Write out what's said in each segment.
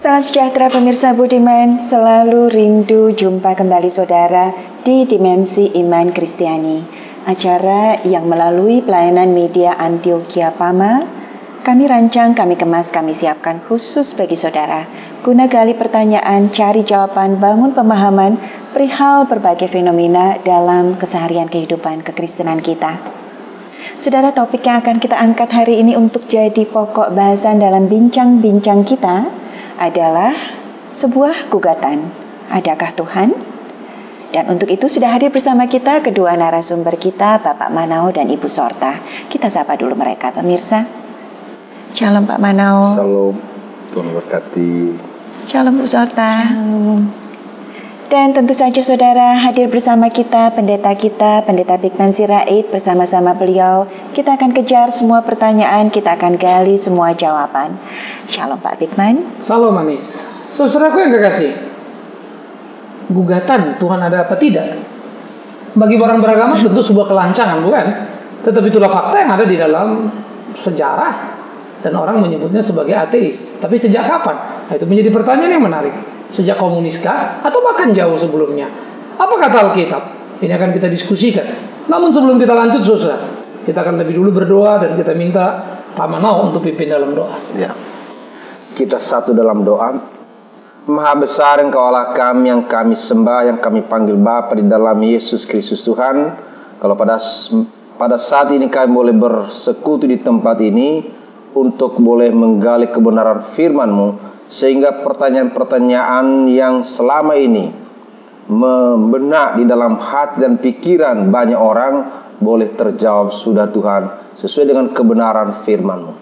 Salam sejahtera pemirsa budiman, selalu rindu jumpa kembali saudara di Dimensi Iman Kristiani, acara yang melalui pelayanan media Antioquia Pama kami rancang, kami kemas, kami siapkan khusus bagi saudara guna gali pertanyaan, cari jawaban, bangun pemahaman perihal berbagai fenomena dalam keseharian kehidupan kekristenan kita. Saudara, topik yang akan kita angkat hari ini untuk jadi pokok bahasan dalam bincang-bincang kita adalah sebuah gugatan. Adakah Tuhan? Dan untuk itu sudah hadir bersama kita kedua narasumber kita, Bapak Manao dan Ibu Sorta. Kita sapa dulu mereka, pemirsa. Shalom Pak Manao. Shalom, Tuhan berkati. Shalom Bu Sorta. Shalom. Dan tentu saja saudara, hadir bersama kita, Pendeta Bigman Sirait, bersama-sama beliau. Kita akan kejar semua pertanyaan, kita akan gali semua jawaban. Shalom Pak Bigman. Shalom manis. Saudaraku yang kekasih, gugatan Tuhan ada apa tidak? Bagi orang beragama tentu sebuah kelancangan, bukan? Tetapi itulah fakta yang ada di dalam sejarah. Dan orang menyebutnya sebagai ateis. Tapi sejak kapan? Nah, itu menjadi pertanyaan yang menarik. Sejak komuniskah? Atau bahkan jauh sebelumnya? Apa kata Alkitab? Ini akan kita diskusikan. Namun sebelum kita lanjut, saudara, kita akan lebih dulu berdoa dan kita minta Pak Manao untuk pimpin dalam doa. Ya. Kita satu dalam doa. Maha besar Engkau Allah kami yang kami sembah, yang kami panggil Bapa di dalam Yesus Kristus Tuhan. Kalau pada saat ini kami boleh bersekutu di tempat ini untuk boleh menggali kebenaran firman-Mu, sehingga pertanyaan-pertanyaan yang selama ini membenak di dalam hati dan pikiran banyak orang boleh terjawab sudah Tuhan sesuai dengan kebenaran firman-Mu.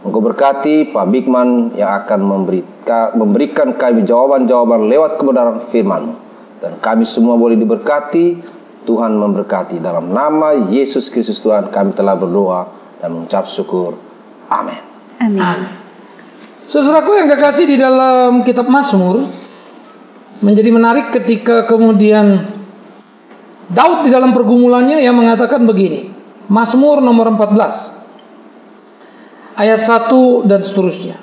Engkau berkati Pak Bigman yang akan memberikan kami jawaban-jawaban lewat kebenaran firman-Mu. Dan kami semua boleh diberkati. Tuhan memberkati. Dalam nama Yesus Kristus Tuhan kami telah berdoa dan mengucap syukur. Amin. Amin. Saudaraku yang kekasih, di dalam kitab Mazmur menjadi menarik ketika kemudian Daud di dalam pergumulannya yang mengatakan begini. Mazmur nomor 14 ayat 1 dan seterusnya.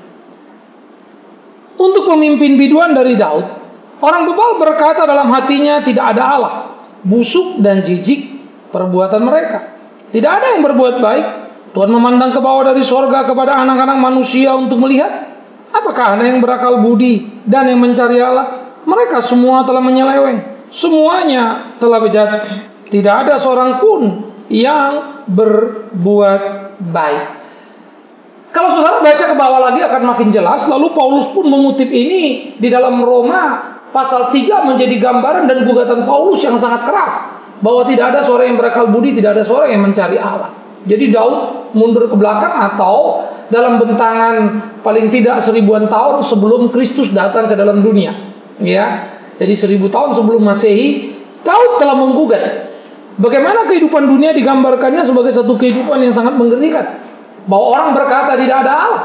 Untuk pemimpin biduan dari Daud, orang bebal berkata dalam hatinya, tidak ada Allah. Busuk dan jijik perbuatan mereka. Tidak ada yang berbuat baik. Tuhan memandang ke bawah dari sorga kepada anak-anak manusia untuk melihat. Apakah ada yang berakal budi dan yang mencari Allah? Mereka semua telah menyeleweng. Semuanya telah bejat. Tidak ada seorang pun yang berbuat baik. Kalau saudara baca ke bawah lagi akan makin jelas. Lalu Paulus pun mengutip ini di dalam Roma pasal 3 menjadi gambaran dan gugatan Paulus yang sangat keras. Bahwa tidak ada seorang yang berakal budi, tidak ada seorang yang mencari Allah. Jadi Daud mundur ke belakang atau dalam bentangan paling tidak 1000-an tahun sebelum Kristus datang ke dalam dunia. Ya, jadi 1000 tahun sebelum Masehi, Daud telah menggugat. Bagaimana kehidupan dunia digambarkannya sebagai satu kehidupan yang sangat mengerikan. Bahwa orang berkata tidak ada Allah.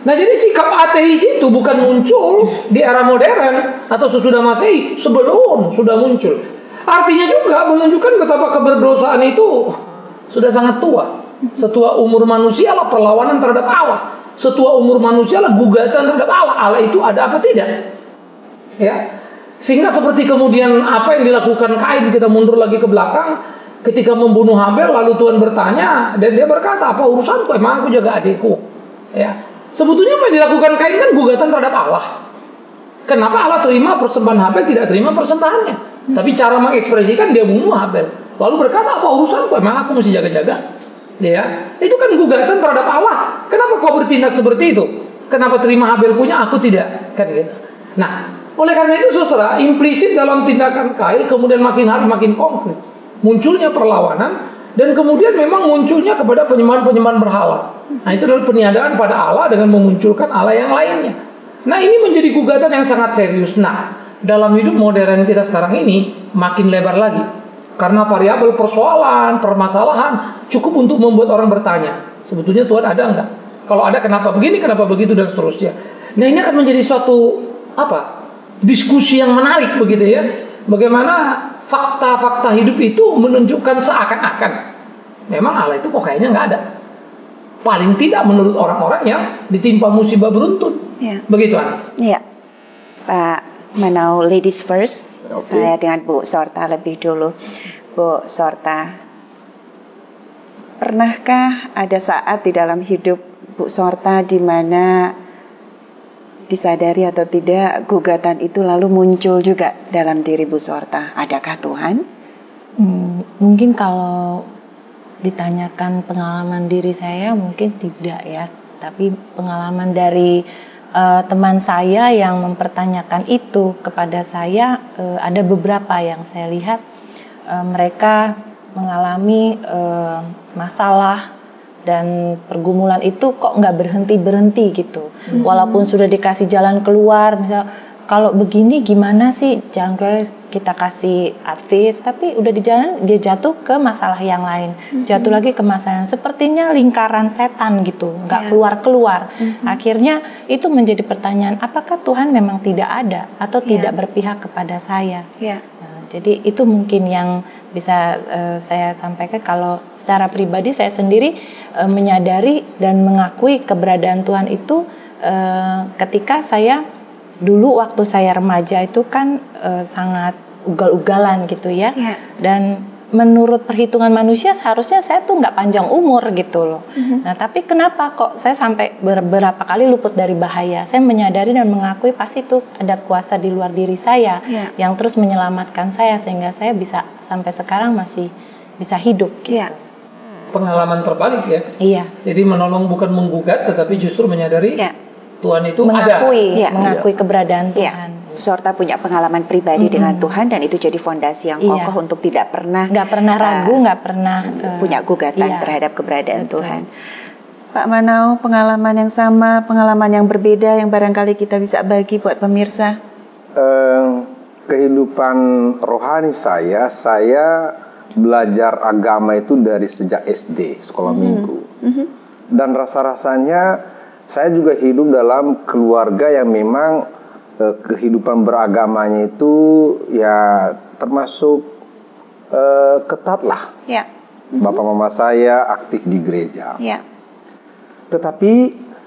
Nah, jadi sikap ateis itu bukan muncul di era modern atau sesudah Masehi, sebelum sudah muncul. Artinya juga menunjukkan betapa keberdosaan itu sudah sangat tua. Setua umur manusia lah perlawanan terhadap Allah. Setua umur manusia lah gugatan terhadap Allah. Allah itu ada apa tidak? Ya. Sehingga seperti kemudian apa yang dilakukan Kain, kita mundur lagi ke belakang. Ketika membunuh Habel, lalu Tuhan bertanya dan dia berkata, apa urusanku? Emang aku jaga adikku? Ya. Sebetulnya apa yang dilakukan Kain kan gugatan terhadap Allah. Kenapa Allah terima persembahan Habel, tidak terima persembahannya? Tapi cara mengekspresikan dia bunuh Habel. Lalu berkata, apa urusanku? Emang aku mesti jaga-jaga? Ya, itu kan gugatan terhadap Allah. Kenapa kau bertindak seperti itu? Kenapa terima Habel punya, aku tidak? Kan gitu. Nah, oleh karena itu saudara, implisit dalam tindakan Kain kemudian makin hari makin konkret. Munculnya perlawanan dan kemudian memang munculnya kepada penyembahan-penyembahan berhala. Nah, itu adalah peniadaan pada Allah dengan memunculkan Allah yang lainnya. Nah, ini menjadi gugatan yang sangat serius. Nah, dalam hidup modern kita sekarang ini makin lebar lagi. Karena variabel persoalan, permasalahan cukup untuk membuat orang bertanya, sebetulnya Tuhan ada enggak? Kalau ada, kenapa begini, kenapa begitu, dan seterusnya. Nah, ini akan menjadi suatu diskusi yang menarik begitu ya. Bagaimana fakta-fakta hidup itu menunjukkan seakan-akan memang Allah itu kok kayaknya nggak ada. Paling tidak menurut orang-orang yang ditimpa musibah beruntun. Ya. Begitu, Anis. Iya. Pak Manau, ladies first. Oke. Saya dengan Bu Sorta lebih dulu. Bu Sorta, pernahkah ada saat di dalam hidup Bu Sorta di mana disadari atau tidak gugatan itu lalu muncul juga dalam diri Bu Sorta? Adakah Tuhan? Mungkin kalau ditanyakan pengalaman diri saya mungkin tidak ya, tapi pengalaman dari teman saya yang mempertanyakan itu kepada saya, ada beberapa yang saya lihat mereka mengalami masalah dan pergumulan itu kok nggak berhenti gitu. Walaupun sudah dikasih jalan keluar, misal kalau begini gimana sih jalan keluar, kita kasih advice, tapi udah di jalan dia jatuh ke masalah yang lain, jatuh lagi ke masalah yang sepertinya lingkaran setan gitu, nggak keluar-keluar. Akhirnya itu menjadi pertanyaan, apakah Tuhan memang tidak ada atau tidak berpihak kepada saya? Nah, jadi itu mungkin yang bisa saya sampaikan. Kalau secara pribadi saya sendiri menyadari dan mengakui keberadaan Tuhan itu ketika saya dulu waktu saya remaja itu kan sangat ugal-ugalan gitu ya. Dan menurut perhitungan manusia seharusnya saya tuh nggak panjang umur gitu loh. Nah tapi kenapa kok saya sampai beberapa kali luput dari bahaya? Saya menyadari dan mengakui pasti tuh ada kuasa di luar diri saya yang terus menyelamatkan saya sehingga saya bisa sampai sekarang masih bisa hidup gitu. Pengalaman terbalik ya. Iya. Jadi menolong bukan menggugat, tetapi justru menyadari Tuhan itu mengakui, ada. mengakui keberadaan Tuhan. Bu Sorta punya pengalaman pribadi dengan Tuhan dan itu jadi fondasi yang kokoh untuk tidak pernah ragu, nggak pernah punya gugatan terhadap keberadaan Tuhan. Pak Manau, pengalaman yang sama, pengalaman yang berbeda yang barangkali kita bisa bagi buat pemirsa. Kehidupan rohani saya belajar agama itu dari sejak SD, sekolah minggu. Dan rasa-rasanya saya juga hidup dalam keluarga yang memang kehidupan beragamanya itu ya termasuk ketat lah. Bapak mama saya aktif di gereja. Tetapi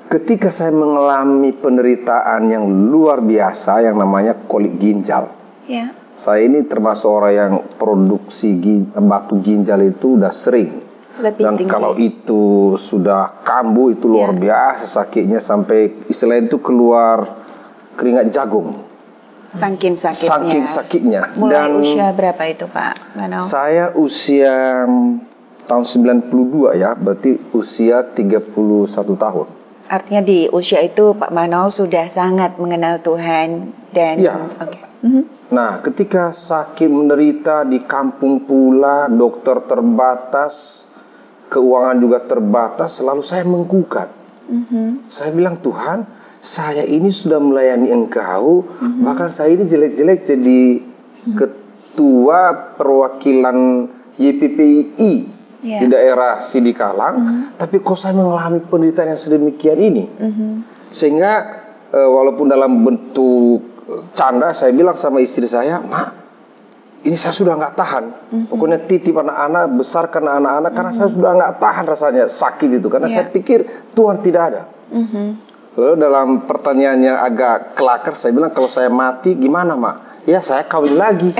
ketika saya mengalami penderitaan yang luar biasa yang namanya kolik ginjal. Saya ini termasuk orang yang produksi batu ginjal itu udah sering. Dan kalau itu sudah kambuh itu luar biasa sakitnya sampai istilahnya itu keluar keringat jagung. Saking sakitnya. Mulai usia berapa itu Pak Manau? Saya usia tahun 92 ya, berarti usia 31 tahun. Artinya di usia itu Pak Manau sudah sangat mengenal Tuhan dan Nah, ketika sakit menderita di kampung pula, dokter terbatas, keuangan juga terbatas, selalu saya menggugat. Saya bilang, Tuhan, saya ini sudah melayani Engkau, bahkan saya ini jelek-jelek jadi ketua perwakilan YPPI di daerah Sidikalang, tapi kok saya mengalami penderitaan yang sedemikian ini. Sehingga walaupun dalam bentuk canda, saya bilang sama istri saya, Mak, ini saya sudah nggak tahan. Pokoknya titip anak-anak, besarkan anak-anak, karena saya sudah nggak tahan rasanya sakit itu. Karena saya pikir Tuhan tidak ada. Lalu dalam pertanyaan yang agak kelakar, saya bilang, kalau saya mati gimana, Mak? Ya saya kawin lagi.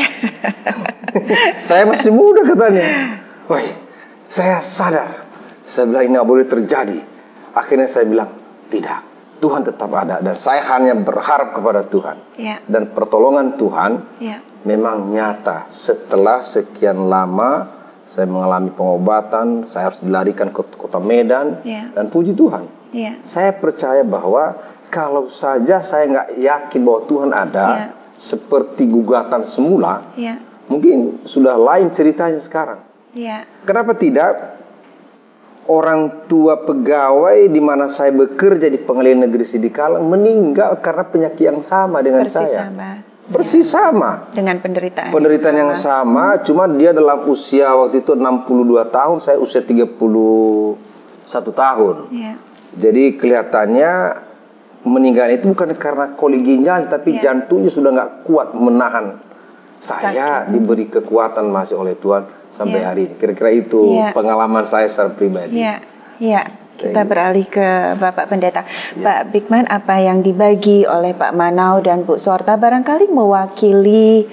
Saya masih muda katanya. Wah, saya sadar. Saya bilang ini nggak boleh terjadi. Akhirnya saya bilang, tidak. Tuhan tetap ada dan saya hanya berharap kepada Tuhan. Dan pertolongan Tuhan memang nyata. Setelah sekian lama saya mengalami pengobatan, saya harus dilarikan ke kota Medan dan puji Tuhan. Saya percaya bahwa kalau saja saya nggak yakin bahwa Tuhan ada, seperti gugatan semula, mungkin sudah lain ceritanya sekarang. Kenapa tidak? Orang tua pegawai di mana saya bekerja di Pengadilan Negeri Sidikalang meninggal karena penyakit yang sama dengan saya. Persis sama. Dengan penderitaan yang sama, cuma dia dalam usia waktu itu 62 tahun, saya usia 31 tahun. Jadi kelihatannya meninggal itu bukan karena kolik ginjal, tapi jantungnya sudah nggak kuat menahan. Saya diberi kekuatan masih oleh Tuhan sampai hari ini. Kira-kira itu pengalaman saya secara pribadi. Kita beralih ke Bapak Pendeta. Pak Bigman, apa yang dibagi oleh Pak Manau dan Bu Sorta barangkali mewakili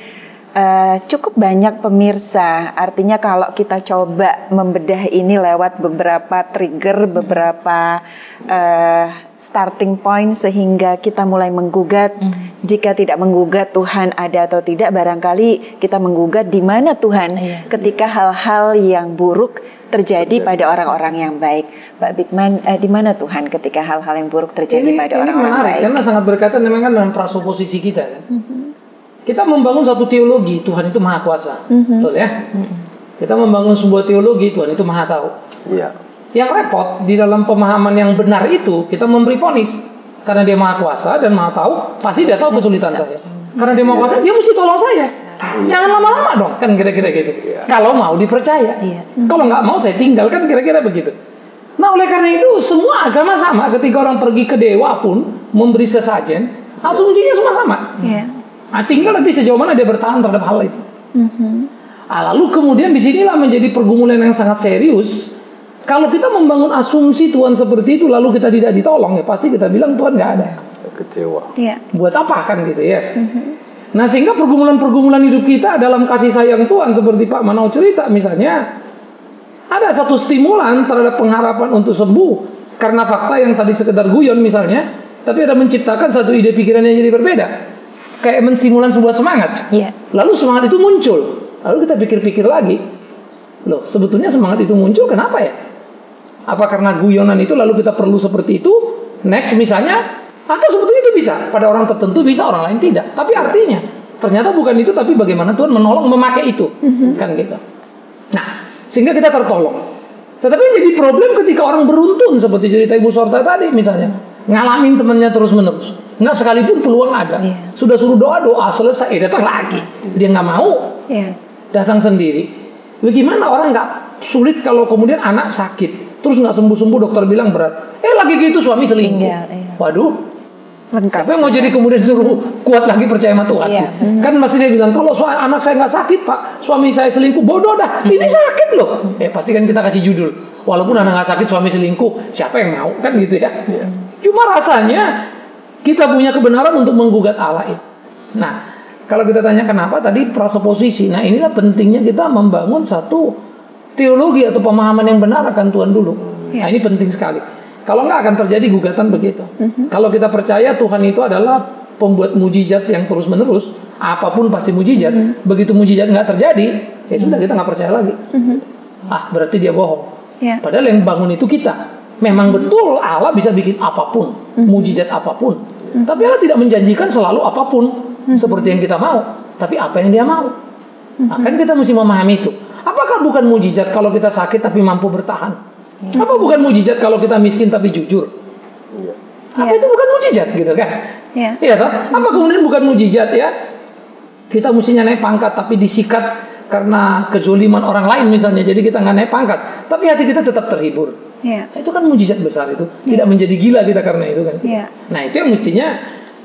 cukup banyak pemirsa. Artinya kalau kita coba membedah ini lewat beberapa trigger, beberapa starting point sehingga kita mulai menggugat. Jika tidak menggugat Tuhan ada atau tidak, barangkali kita menggugat di mana Tuhan ketika hal-hal yang buruk terjadi pada orang-orang yang baik. Pak Bigman, di mana Tuhan ketika hal-hal yang buruk terjadi pada orang-orang baik? Ini menarik karena sangat berkaitan dengan prasuposisi kita kan. Kita membangun satu teologi Tuhan itu maha kuasa, betul ya? Kita membangun sebuah teologi Tuhan itu maha tahu. Iya. Yang repot di dalam pemahaman yang benar itu kita memberi vonis karena dia maha kuasa dan maha tahu, pasti dia tahu kesulitan saya. Karena dia maha kuasa, dia mesti tolong saya. Jangan lama-lama dong, kan kira-kira gitu. Kalau mau dipercaya, kalau nggak mau saya tinggalkan, kira-kira begitu. Nah oleh karena itu semua agama sama. Ketika orang pergi ke dewa pun memberi sesajen, asumsinya semua sama. Nah, tinggal nanti sejauh mana dia bertahan terhadap hal itu. Lalu kemudian disinilah menjadi pergumulan yang sangat serius. Kalau kita membangun asumsi Tuhan seperti itu lalu kita tidak ditolong, ya pasti kita bilang Tuhan nggak ada. Kecewa. Buat apa kan gitu ya. Nah sehingga pergumulan-pergumulan hidup kita dalam kasih sayang Tuhan seperti Pak Manau cerita misalnya, ada satu stimulan terhadap pengharapan untuk sembuh karena fakta yang tadi sekedar guyon misalnya, tapi ada menciptakan satu ide pikiran yang jadi berbeda. Kayak menstimulan sebuah semangat. Lalu semangat itu muncul. Lalu kita pikir-pikir lagi. Loh, sebetulnya semangat itu muncul kenapa ya? Apa karena guyonan itu lalu kita perlu seperti itu? Next misalnya, atau sebetulnya itu bisa. Pada orang tertentu bisa, orang lain tidak. Tapi artinya, ternyata bukan itu, tapi bagaimana Tuhan menolong memakai itu. Kan gitu. Nah, sehingga kita tertolong. Tetapi jadi problem ketika orang beruntun seperti cerita Ibu Sorta tadi misalnya. Ngalamin temannya terus-menerus. Nggak sekalipun peluang ada. Sudah suruh doa-doa, selesai, datang lagi. Dia nggak mau. Datang sendiri. Bagaimana orang nggak sulit kalau kemudian anak sakit. Terus nggak sembuh-sembuh, dokter bilang berat. Lagi gitu suami selingkuh. Waduh. Lengkap. Siapa yang mau jadi kemudian suruh kuat lagi percaya sama Tuhan? Kan pasti dia bilang, kalau anak saya nggak sakit Pak, suami saya selingkuh, bodoh dah. Ini sakit loh. Pasti kan kita kasih judul. Walaupun anak nggak sakit, suami selingkuh, siapa yang mau? Kan gitu ya. Cuma rasanya kita punya kebenaran untuk menggugat Allah itu. Nah, kalau kita tanya kenapa tadi prasuposisi. Nah, inilah pentingnya kita membangun satu teologi atau pemahaman yang benar akan Tuhan dulu. Nah, ini penting sekali. Kalau nggak akan terjadi gugatan begitu. Kalau kita percaya Tuhan itu adalah pembuat mujizat yang terus-menerus, apapun pasti mujizat. Begitu mujizat nggak terjadi, ya sudah kita nggak percaya lagi. Berarti dia bohong. Padahal yang bangun itu kita. Memang betul Allah bisa bikin apapun, mujizat apapun. Tapi Allah tidak menjanjikan selalu apapun seperti yang kita mau. Tapi apa yang dia mau. Nah, kan kita mesti memahami itu. Apakah bukan mujizat kalau kita sakit tapi mampu bertahan? Apa bukan mujizat kalau kita miskin tapi jujur? Apa itu bukan mujizat gitu kan? Iya toh? Apa kemudian bukan mujizat ya? Kita mestinya naik pangkat tapi disikat karena kezoliman orang lain misalnya. Jadi kita nggak naik pangkat. Tapi hati kita tetap terhibur. Itu kan mujizat besar itu. Tidak menjadi gila kita karena itu kan. Nah itu yang mestinya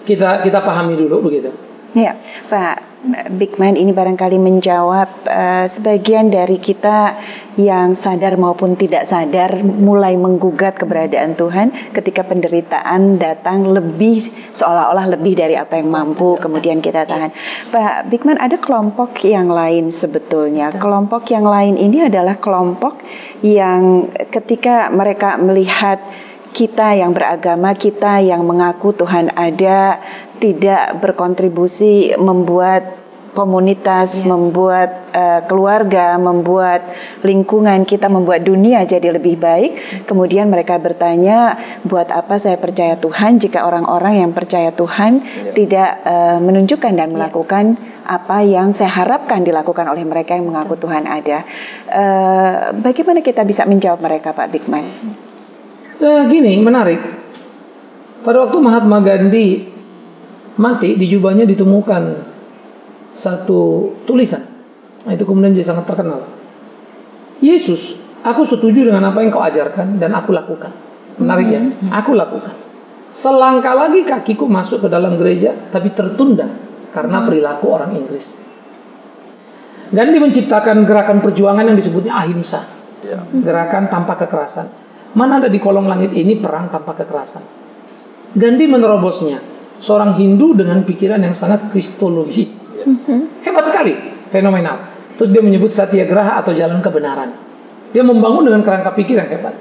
kita pahami dulu begitu. Pak Bigman ini barangkali menjawab sebagian dari kita yang sadar maupun tidak sadar mulai menggugat keberadaan Tuhan ketika penderitaan datang lebih seolah-olah lebih dari apa yang mampu kemudian kita tahan. Pak Bigman, ada kelompok yang lain sebetulnya. Kelompok yang lain ini adalah kelompok yang ketika mereka melihat kita yang beragama, kita yang mengaku Tuhan ada, tidak berkontribusi membuat komunitas, membuat keluarga, membuat lingkungan kita, membuat dunia jadi lebih baik. Kemudian mereka bertanya, buat apa saya percaya Tuhan jika orang-orang yang percaya Tuhan tidak menunjukkan dan melakukan apa yang saya harapkan dilakukan oleh mereka yang mengaku Tuhan ada. Bagaimana kita bisa menjawab mereka, Pak Bigman? Gini, menarik. Pada waktu Mahatma Gandhi mati, di jubahnya ditemukan satu tulisan. Nah, itu kemudian jadi sangat terkenal. Yesus, aku setuju dengan apa yang kau ajarkan dan aku lakukan. Menarik ya, aku lakukan. Selangkah lagi kakiku masuk ke dalam gereja, tapi tertunda karena perilaku orang Inggris. Gandhi menciptakan gerakan perjuangan yang disebutnya ahimsa, gerakan tanpa kekerasan. Mana ada di kolong langit ini perang tanpa kekerasan. Gandhi menerobosnya. Seorang Hindu dengan pikiran yang sangat kristologi. Hebat sekali, fenomenal. Terus dia menyebut satyagraha atau jalan kebenaran. Dia membangun dengan kerangka pikir yang hebat.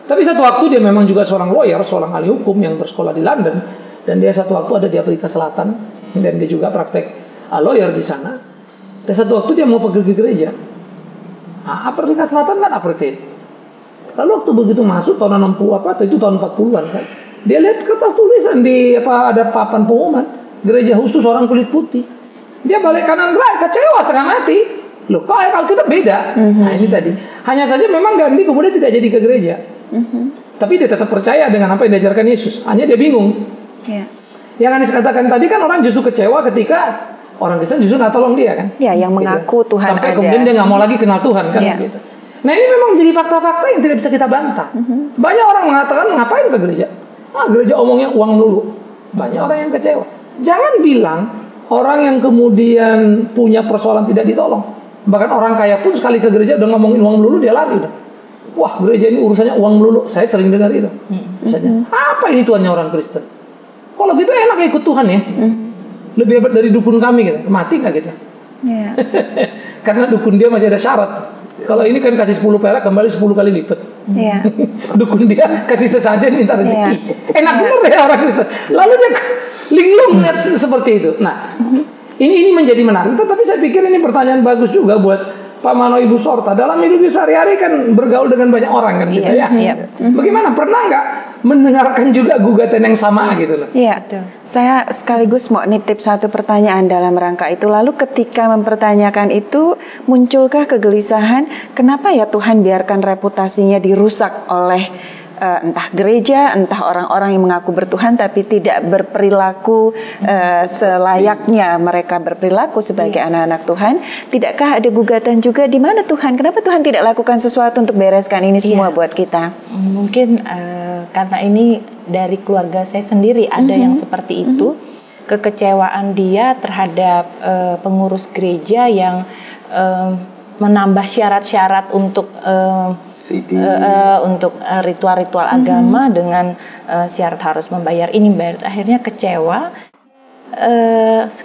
Tapi satu waktu dia memang juga seorang lawyer, seorang ahli hukum yang bersekolah di London. Dan dia satu waktu ada di Afrika Selatan. Dan dia juga praktek lawyer di sana. Dan satu waktu dia mau pergi ke gereja. Afrika Selatan kan apartheid. Lalu waktu begitu masuk tahun 60 atau itu tahun 40-an kan. Dia lihat kertas tulisan di ada papan pengumuman gereja khusus orang kulit putih. Dia balik kanan kecewa setengah mati. Loh, kok Alkitab beda? Nah, ini tadi. Hanya saja memang Gandhi kemudian tidak jadi ke gereja. Tapi dia tetap percaya dengan apa yang diajarkan Yesus. Hanya dia bingung. Yang Anies katakan tadi kan orang justru kecewa ketika orang Kristen justru nggak tolong dia kan? Ya, yang mengaku gitu. Tuhan sampai ada. Kemudian dia nggak mau lagi kenal Tuhan kan? Gitu. Nah ini memang jadi fakta-fakta yang tidak bisa kita bantah. Banyak orang mengatakan ngapain ke gereja? Gereja omongnya uang dulu. Banyak orang yang kecewa. Jangan bilang orang yang kemudian punya persoalan tidak ditolong. Bahkan orang kaya pun sekali ke gereja udah ngomongin uang dulu dia lari udah. Wah gereja ini urusannya uang dulu. Saya sering dengar itu. Misalnya apa ini Tuhannya orang Kristen? Kalau gitu enak ikut Tuhan ya. Lebih hebat dari dukun kami gitu. Mati gak kita? Karena dukun dia masih ada syarat. Kalau ini kan kasih 10 perak kembali 10 kali lipat. Dukun dia kasih sesajen minta rezeki. Enak bener ya orang Kristen. Lalu dia linglung lihat seperti itu. Nah, ini menjadi menarik. Tetapi saya pikir ini pertanyaan bagus juga buat Pak Mano, Ibu Sorta. Dalam hidup sehari-hari kan bergaul dengan banyak orang kan gitu ya. Bagaimana? Pernah nggak mendengarkan juga gugatan yang sama gitu loh? Iya. Saya sekaligus mau nitip satu pertanyaan dalam rangka itu. Lalu ketika mempertanyakan itu, munculkah kegelisahan? Kenapa ya Tuhan biarkan reputasinya dirusak oleh entah gereja, entah orang-orang yang mengaku bertuhan tapi tidak berperilaku selayaknya mereka berperilaku sebagai anak-anak Tuhan? Tidakkah ada gugatan juga di mana Tuhan? Kenapa Tuhan tidak lakukan sesuatu untuk bereskan ini semua buat kita? Mungkin karena ini dari keluarga saya sendiri ada yang seperti itu. Kekecewaan dia terhadap pengurus gereja yang menambah syarat-syarat untuk ritual-ritual agama dengan syarat harus membayar ini, bayar. Akhirnya kecewa.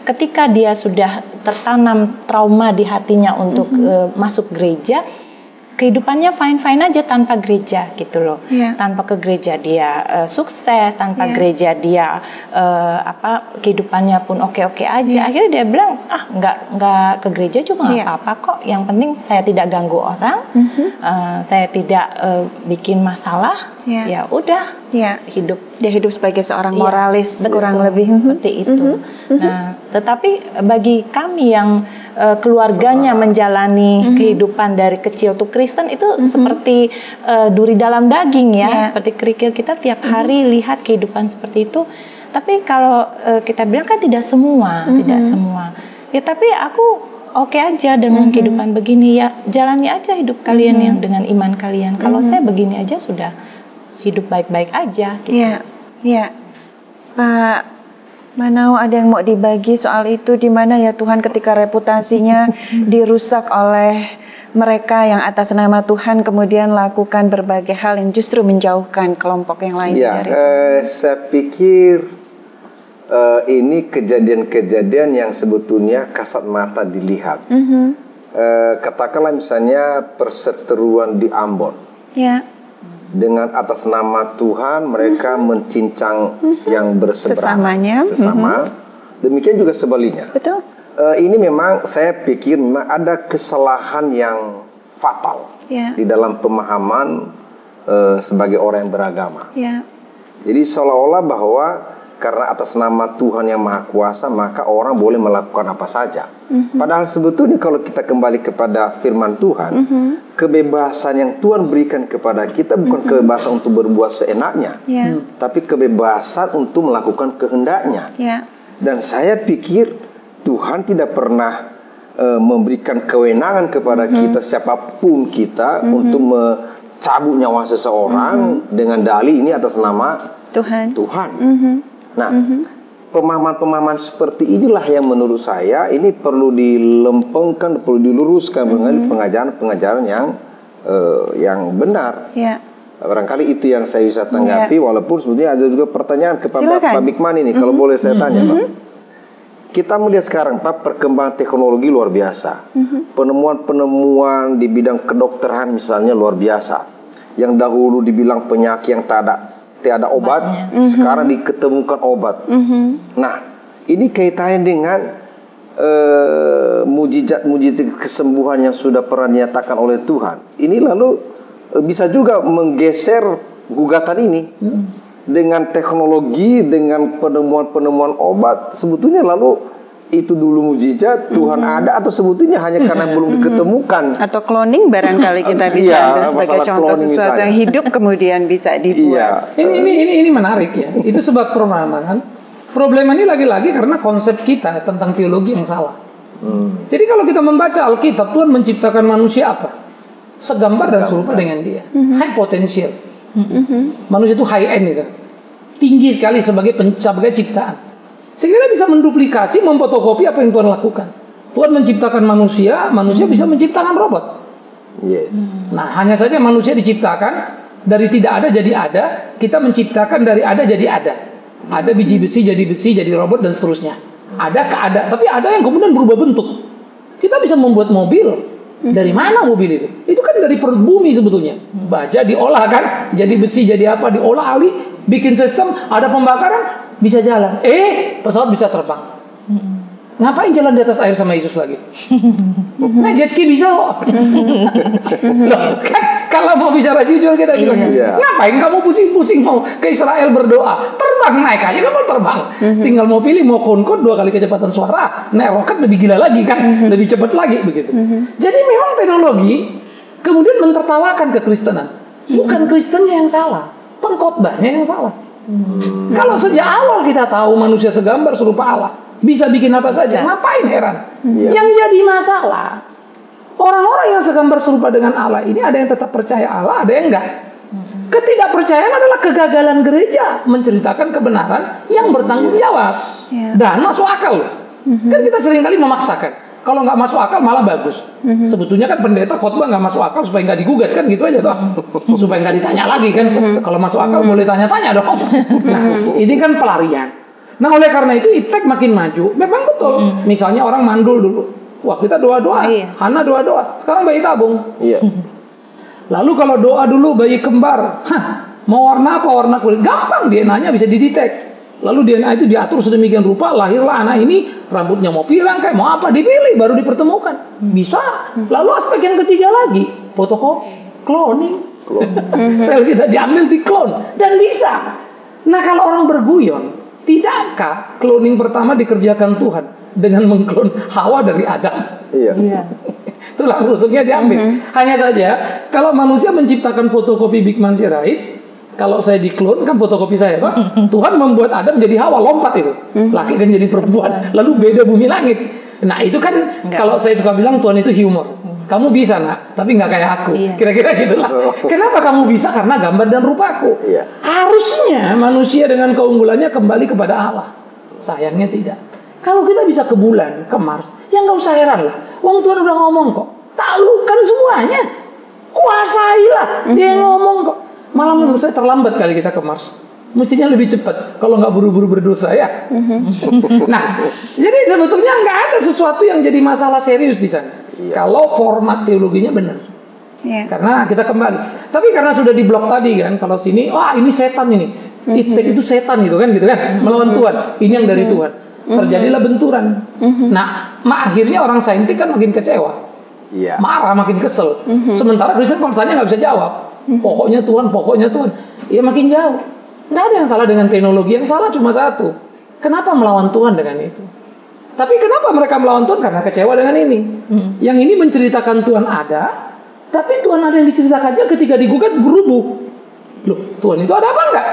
Ketika dia sudah tertanam trauma di hatinya untuk masuk gereja, kehidupannya fine-fine aja tanpa gereja gitu loh. Tanpa ke gereja dia sukses, tanpa gereja dia kehidupannya pun oke-oke aja. Akhirnya dia bilang, nggak ke gereja juga nggak apa-apa kok. Yang penting saya tidak ganggu orang, saya tidak bikin masalah. Ya udah, hidup. Dia hidup sebagai seorang moralis, kurang lebih seperti itu. Nah, tetapi bagi kami yang keluarganya menjalani kehidupan dari kecil tuh Kristen itu seperti duri dalam daging ya, seperti kerikil kita tiap hari lihat kehidupan seperti itu. Tapi kalau kita bilang kan tidak semua, tidak semua. Ya tapi aku oke aja dengan kehidupan begini ya, jalani aja hidup kalian yang dengan iman kalian. Kalau saya begini aja sudah hidup baik-baik aja. Gitu. Iya. Pak Manau, ada yang mau dibagi soal itu, di mana ya Tuhan ketika reputasinya dirusak oleh mereka yang atas nama Tuhan kemudian lakukan berbagai hal yang justru menjauhkan kelompok yang lain dari saya pikir ini kejadian-kejadian yang sebetulnya kasat mata dilihat. Katakanlah misalnya perseteruan di Ambon. Dengan atas nama Tuhan mereka mencincang yang berseberangan sesama. Demikian juga sebaliknya. Betul. Ini memang saya pikir memang ada kesalahan yang fatal di dalam pemahaman sebagai orang yang beragama. Jadi seolah-olah bahwa karena atas nama Tuhan yang Maha Kuasa maka orang boleh melakukan apa saja. Padahal sebetulnya kalau kita kembali kepada firman Tuhan, kebebasan yang Tuhan berikan kepada kita bukan kebebasan untuk berbuat seenaknya, tapi kebebasan untuk melakukan kehendaknya. Dan saya pikir Tuhan tidak pernah memberikan kewenangan kepada kita siapapun kita untuk mencabut nyawa seseorang dengan dalih ini atas nama Tuhan. Nah, pemahaman-pemahaman seperti inilah yang menurut saya ini perlu dilempengkan, perlu diluruskan dengan pengajaran-pengajaran yang benar. Barangkali itu yang saya bisa tanggapi, walaupun sebetulnya ada juga pertanyaan ke Pak Bikman ini, kalau boleh saya tanya, Pak. Kita melihat sekarang, Pak, perkembangan teknologi luar biasa. Penemuan-penemuan di bidang kedokteran misalnya luar biasa. Yang dahulu dibilang penyakit yang tiada obat, sekarang diketemukan obat. Nah, ini kaitannya dengan mujizat-mujizat kesembuhan yang sudah pernah dinyatakan oleh Tuhan. Ini lalu bisa juga menggeser gugatan ini dengan teknologi, dengan penemuan-penemuan obat. Sebetulnya lalu itu dulu mujizat Tuhan ada, atau sebetulnya hanya karena belum diketemukan, atau cloning barangkali kita bisa ambil sebagai contoh sesuatu yang hidup kemudian bisa dibuat. Ini menarik ya. Itu sebab permasalahan. Problem ini lagi-lagi karena konsep kita tentang teologi yang salah. Jadi kalau kita membaca Alkitab, Tuhan menciptakan manusia apa? Segambar dan serupa dengan dia. High potential. Manusia itu high end itu. Tinggi sekali sebagai ciptaan. Sehingga dia bisa menduplikasi, memfotokopi apa yang Tuhan lakukan. Tuhan menciptakan manusia, manusia bisa menciptakan robot. Yes. Nah, hanya saja manusia diciptakan dari tidak ada jadi ada, kita menciptakan dari ada jadi ada. Ada biji besi jadi robot dan seterusnya. Ada keada, tapi ada yang kemudian berubah bentuk. Kita bisa membuat mobil. Dari mana mobil itu? Itu kan dari perut bumi sebetulnya. Baja diolah kan, jadi besi, jadi apa, diolah ahli, bikin sistem, ada pembakaran, bisa jalan. Pesawat bisa terbang. Ngapain jalan di atas air sama Yesus lagi? Nah, jet ski bisa kok. Loh, kan kalau mau bicara jujur kita bilang, ngapain kamu pusing-pusing mau ke Israel berdoa? Terbang, naik aja kamu terbang. Tinggal mau pilih, mau konkod 2 kali kecepatan suara, naik roket lebih gila lagi kan, lebih cepat lagi begitu. Jadi memang teknologi kemudian mentertawakan kekristenan. Bukan Kristennya yang salah, pengkhotbahnya yang salah. Kalau sejak awal kita tahu manusia segambar serupa Allah, bisa bikin apa saja, ngapain heran? Yang jadi masalah, orang-orang yang segambar serupa dengan Allah ini ada yang tetap percaya Allah, ada yang enggak. Ketidakpercayaan adalah kegagalan gereja menceritakan kebenaran yang bertanggung jawab dan masuk akal. Kan kita seringkali memaksakan. Kalau nggak masuk akal malah bagus. Sebetulnya kan pendeta khotbah nggak masuk akal supaya nggak digugat kan, gitu aja toh. Supaya nggak ditanya lagi kan. Kalau masuk akal boleh tanya-tanya dong. Nah, ini kan pelarian. Nah, oleh karena itu iptek makin maju. Memang betul. Misalnya orang mandul dulu. Wah, kita doa-doa. Hana doa-doa. Sekarang bayi tabung. Lalu kalau doa dulu bayi kembar. Mau warna apa? Warna kulit. Gampang, DNA-nya bisa didetek. Lalu DNA itu diatur sedemikian rupa, lahirlah anak ini, rambutnya mau pirang kayak mau apa, dipilih, baru dipertemukan. Bisa. Lalu aspek yang ketiga lagi, fotokopi, cloning. Sel kita diambil, diklon. Dan bisa. Nah, kalau orang berguyon, tidakkah cloning pertama dikerjakan Tuhan dengan mengklon Hawa dari Adam? Itulah rusuknya diambil. Hanya saja, kalau manusia menciptakan fotokopi Bikman Sirait, kalau saya diklon kan fotokopi saya, Pak. Tuhan membuat Adam jadi Hawa, lompat itu. Laki kan jadi perempuan. Lalu beda bumi langit. Nah, itu kan kalau saya suka bilang Tuhan itu humor. Kamu bisa, Nak, tapi nggak kayak aku. Kira-kira gitulah. Kenapa kamu bisa? Karena gambar dan rupaku. Harusnya manusia dengan keunggulannya kembali kepada Allah. Sayangnya tidak. Kalau kita bisa ke bulan, ke Mars, ya nggak usah heran lah. Wong Tuhan udah ngomong kok. Taklukkan semuanya. Kuasailah. Dia ngomong kok. Malah menurut saya terlambat kali kita ke Mars. Mestinya lebih cepat kalau nggak buru-buru berdosa ya. Nah, jadi sebetulnya nggak ada sesuatu yang jadi masalah serius di sana. Kalau format teologinya benar. Karena kita kembali. Tapi karena sudah diblok tadi kan, kalau sini, wah ini setan ini. Iptek itu setan gitu kan, melawan Tuhan. Ini yang dari Tuhan. Terjadilah benturan. Nah, akhirnya orang saintik kan makin kecewa. Marah, makin kesel. Sementara Kristen kalau tanya nggak bisa jawab. Pokoknya Tuhan. Ya makin jauh. Nggak ada yang salah dengan teknologi. Yang salah cuma satu. Kenapa melawan Tuhan dengan itu? Tapi kenapa mereka melawan Tuhan? Karena kecewa dengan ini. Yang ini menceritakan Tuhan ada, tapi Tuhan ada yang diceritakannya ketika digugat berubah. Loh, Tuhan itu ada apa enggak?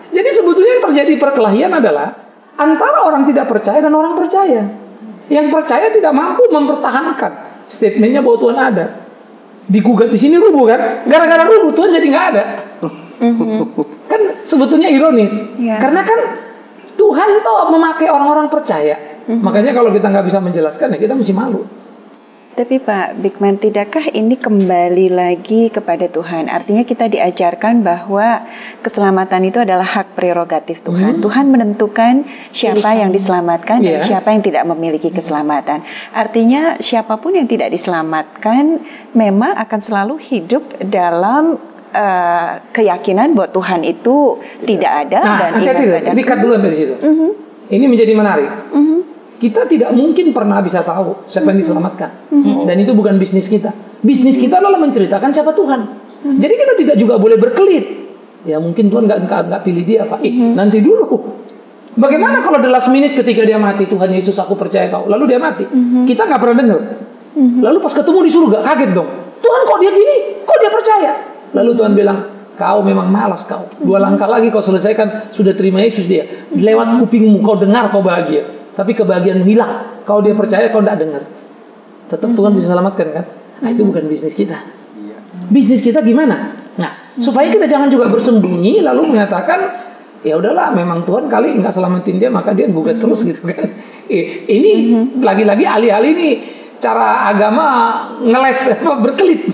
Jadi sebetulnya yang terjadi perkelahian adalah antara orang tidak percaya dan orang percaya. Yang percaya tidak mampu mempertahankan statementnya bahwa Tuhan ada. Digugat di sini rubuh kan? Gara-gara rubuh Tuhan jadi nggak ada. Kan sebetulnya ironis. Karena kan Tuhan tuh memakai orang-orang percaya. Makanya kalau kita nggak bisa menjelaskan ya kita mesti malu. Tapi Pak Bigman, tidakkah ini kembali lagi kepada Tuhan? Artinya kita diajarkan bahwa keselamatan itu adalah hak prerogatif Tuhan. Tuhan menentukan siapa yang diselamatkan dan siapa yang tidak memiliki keselamatan. Artinya siapapun yang tidak diselamatkan memang akan selalu hidup dalam keyakinan bahwa Tuhan itu tidak ada dan ikat dulu sampai situ. Ini menjadi menarik. Kita tidak mungkin pernah bisa tahu siapa yang diselamatkan. Dan itu bukan bisnis kita. Bisnis kita adalah menceritakan siapa Tuhan. Jadi kita tidak juga boleh berkelit. Ya mungkin Tuhan nggak pilih dia Pak. Nanti dulu. Bagaimana kalau the last minute ketika dia mati, Tuhan Yesus aku percaya kau. Lalu dia mati. Kita nggak pernah dengar. Lalu pas ketemu di surga kaget dong. Tuhan kok dia gini? Kok dia percaya? Lalu Tuhan bilang, kau memang malas kau. 2 langkah lagi kau selesaikan, sudah terima Yesus dia. Lewat kupingmu kau dengar kau bahagia. Tapi kebahagiaanmu hilang. Kau dia percaya, kau tidak dengar. Tetap Tuhan bisa selamatkan kan? Nah itu bukan bisnis kita. Bisnis kita gimana? Nah supaya kita jangan juga bersembunyi lalu mengatakan ya udahlah memang Tuhan kali nggak selamatin dia maka dia gugat terus gitu kan? Ini lagi-lagi alih-alih ini cara agama ngeles berkelit,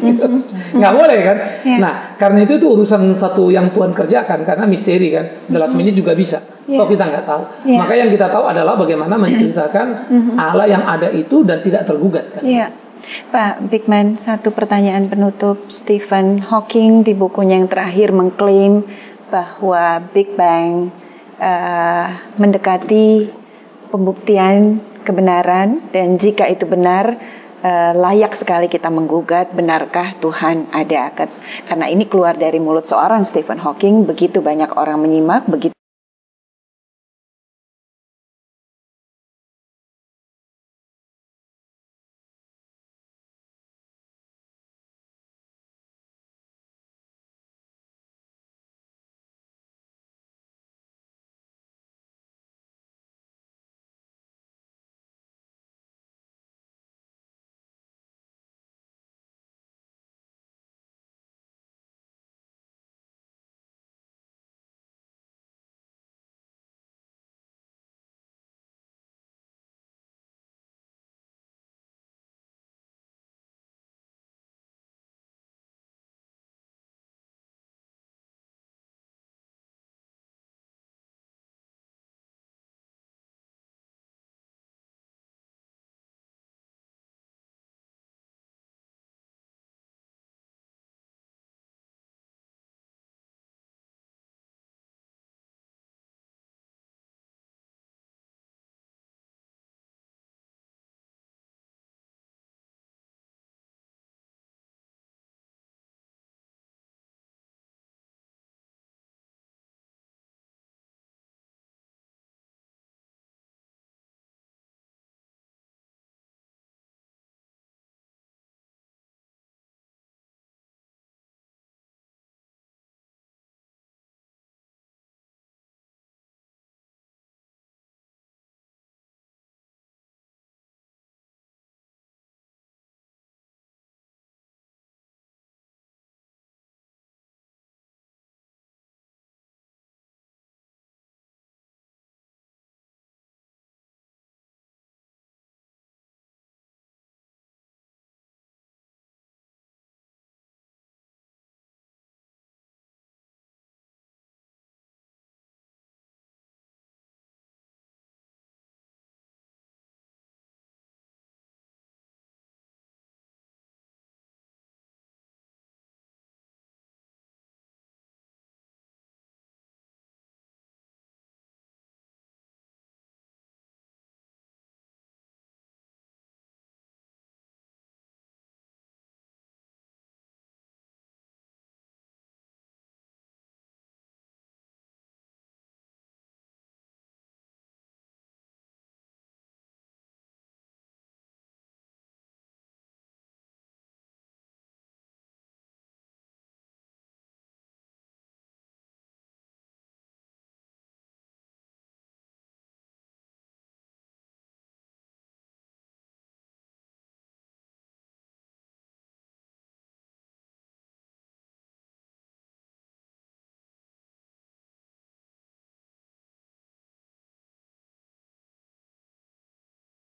nggak boleh kan? Nah karena itu urusan satu yang Tuhan kerjakan karena misteri kan, the last minute juga bisa. Toh kita nggak tahu. Maka yang kita tahu adalah bagaimana menceritakan Allah yang ada itu dan tidak tergugat kan? Pak Bigman, satu pertanyaan penutup. Stephen Hawking di bukunya yang terakhir mengklaim bahwa Big Bang mendekati pembuktian kebenaran dan jika itu benar layak sekali kita menggugat benarkah Tuhan ada. Karena ini keluar dari mulut seorang Stephen Hawking, begitu banyak orang menyimak, begitu